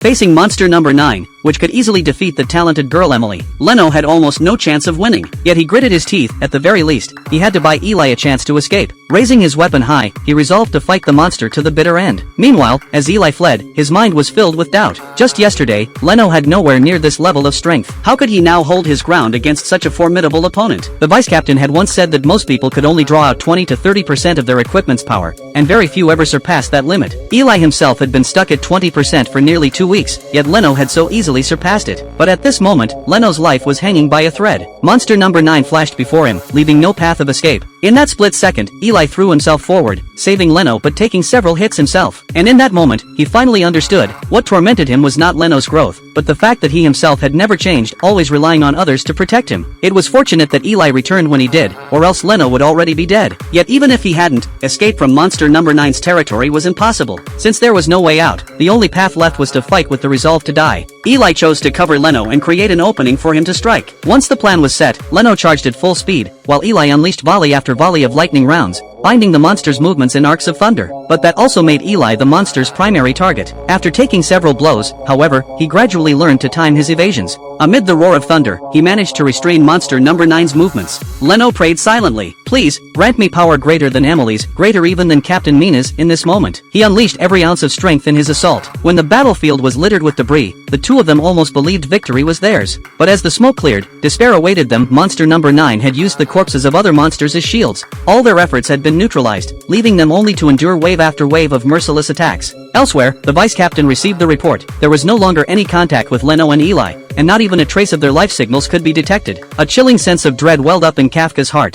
Facing monster number 9, which could easily defeat the talented girl Emily, Leno had almost no chance of winning. Yet he gritted his teeth. At the very least, he had to buy Eli a chance to escape. Raising his weapon high, he resolved to fight the monster to the bitter end. Meanwhile, as Eli fled, his mind was filled with doubt. Just yesterday, Leno had nowhere near this level of strength. How could he now hold his ground against such a formidable opponent? The vice captain had once said that most people could only draw out 20 to 30% of their equipment's power, and very few ever surpassed that limit. Eli himself had been stuck at 20% for nearly 2 weeks, yet Leno had so easily surpassed it. But at this moment, Leno's life was hanging by a thread. Monster number 9 flashed before him, leaving no path of escape. In that split second, Eli threw himself forward, saving Leno but taking several hits himself. And in that moment, he finally understood. What tormented him was not Leno's growth, but the fact that he himself had never changed, always relying on others to protect him. It was fortunate that Eli returned when he did, or else Leno would already be dead. Yet even if he hadn't, escape from monster number 9's territory was impossible. Since there was no way out, the only path left was to fight with the resolve to die. Eli chose to cover Leno and create an opening for him to strike. Once the plan was set, Leno charged at full speed, while Eli unleashed volley after volley of lightning rounds, binding the monster's movements in arcs of thunder. But that also made Eli the monster's primary target. After taking several blows, however, he gradually learned to time his evasions. Amid the roar of thunder, he managed to restrain monster number 9's movements. Leno prayed silently, "Please, grant me power greater than Emily's, greater even than Captain Mina's." In this moment, he unleashed every ounce of strength in his assault. When the battlefield was littered with debris, the two of them almost believed victory was theirs. But as the smoke cleared, despair awaited them. Monster number 9 had used the corpses of other monsters as shields. All their efforts had been neutralized, leaving them only to endure wave after wave of merciless attacks. Elsewhere, the vice captain received the report. There was no longer any contact with Leno and Eli, and not even a trace of their life signals could be detected. A chilling sense of dread welled up in Kafka's heart.